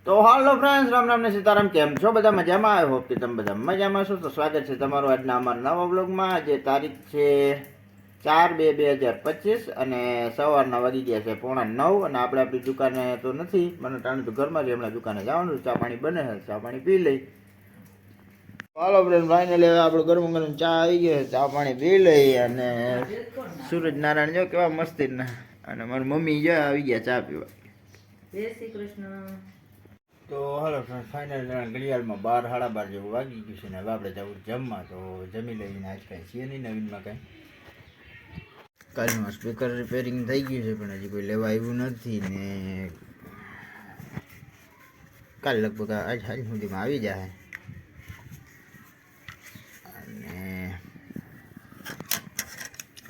તો હાલો ફ્રેન્ડ્સ, રામ રામ ને સીતારામ. કેમ છો બધા? મજામાં? આઈ હોપ કે તમે બધા મજામાં છો. તો સ્વાગત છે તમારું આજના અમારા નવા વ્લોગમાં. આજે તારીખ છે 4/2/2025 અને સવારના વાગી ગયા છે 8:45 અને આપણે આપણી દુકાને તો નથી, મને ટાણું તો ઘરમાં જ હમણાં દુકાને જવાનું. ચા પાણી બને છે, ચા પાણી પી લઈ. હાલો ફ્રેન્ડ, ફાઇનલી હવે આપણું ગરમ ગરમ ચા આવી ગયો છે, ચા પાણી પી લઈ. અને સૂરજ નારાયણ જો કેવા મસ્તી ના, અને મારી મમ્મી જો આવી ગયા ચા પીવા. જય શ્રી કૃષ્ણ. તો હાલો ફ્રેન્ડ, ફાઇનલ ઘડિયાળમાં 12 સાડા 12 જેવું વાગી ગયું છે ને હવે આપણે જવું જમવા. તો જમી લઈને આજ કાંઈ છીએ નહીં નવીનમાં કાંઈ. કાલનું સ્પીકર રિપેરિંગ થઈ ગયું છે પણ હજી કોઈ લેવા આવ્યું નથી ને કાલ લગભગ આજ સુધીમાં આવી જાય. અને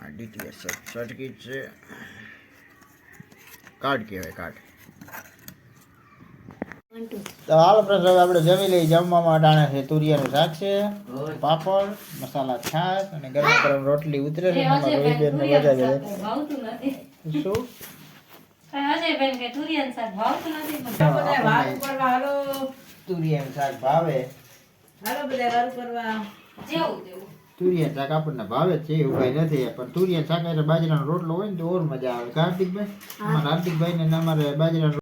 આ ડીટીએચ સર્કિટ છે, કાર્ડ કહેવાય, કાર્ડ. તો હાલો ફ્રેન્ડ, હવે આપણે જમી લઈ. જમવામાં ટાણે છે તુરિયાનું શાક છે, પાપડ, મસાલા, છાશ અને ગરમ ગરમ રોટલી ઉતરે છે. એમાં રોહિતબેન ને મજા છે. શું તુરિયાનું શાક ભાવે? તુરિયાનું શાક આપણને ભાવે જ છે, એવું કઈ નથી. પણ તુરિયાનું શાક એટલે બાજરાનો રોટલો હોય ને તો ઓર મજા આવે. હાર્દિકભાઈ, અમારા હાર્દિકભાઈ ને અમારે બાજરાનો.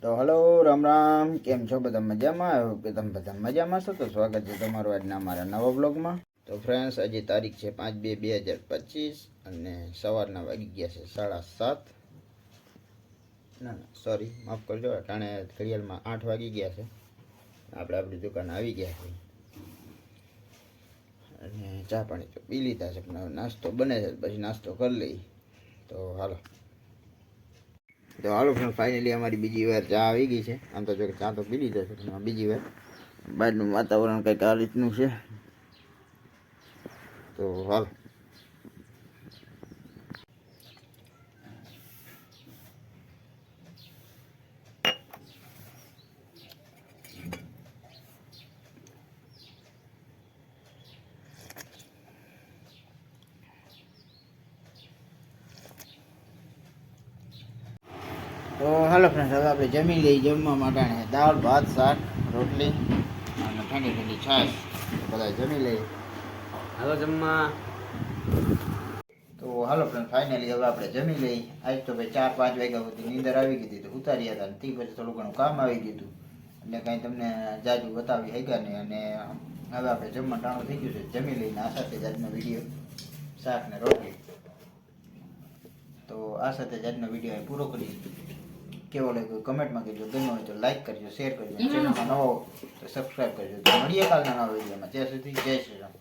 તો હલો, રામ રામ. કેમ છો બધા? મજામાં? આવ્યો કે તમે બધા મજામાં છો? તો સ્વાગત છે તમારું આજના અમારા નવા બ્લોગમાં. તો ફ્રેન્ડ્સ, આજે તારીખ છે 5/2/2025 અને સવારના વાગી ગયા છે 7:30. ના સોરી, માફ કરજો, ટાણે ઘડિયાળમાં 8 વાગી ગયા છે. આપણે આપણી દુકાન આવી ગયા છે અને ચા પાણી તો પી લીધા છે, પણ હવે નાસ્તો બને છે, પછી નાસ્તો કરી લઈ. તો હાલો ફ્રેન્ડ, ફાઇનલી અમારી બીજી વાર ચા આવી ગઈ છે. આમ તો જો કે ચા તો પી લીધો છે, પણ બીજી વાર બહારનું વાતાવરણ કંઈક આ રીતનું છે. તો હાલ ફ્રેન્ડ, હવે આપણે જમી લઈ. જમવા માટે દાળ ભાત શાક રોટલી અને ઠંડી ઠંડી છાશ. બધા જમી લઈએ. હાલો જમવા. તો હાલો ફ્રેન્ડ, ફાઇનલી હવે આપણે જમી લઈ. આજ તો ભાઈ 4-5 વાગ્યા સુધી નીંદર આવી ગઈ હતી, તો ઉતાર્યા હતા. તે પછી થોડું ઘણું કામ આવી ગયું હતું એટલે કાંઈ તમને જાજુ બતાવી શક્યા નહીં. અને હવે આપણે જમવા ટાણું થઈ ગયું છે, જમી લઈને આ સાથે જ આજનો વિડીયો શાક ને રોટલી. તો આ સાથે જ આજનો વિડીયો અહીં પૂરો કરીએ. કેવો લાગ્યો કમેન્ટમાં કહેજો, ગમ્યો હોય તો લાઈક કરજો, શેર કરજો, ચેનલમાં નવો તો સબસ્ક્રાઈબ કરજો. તો મળીએ કાલના નવા વિડીયોમાં. ત્યાં સુધી જય શ્રી રામ.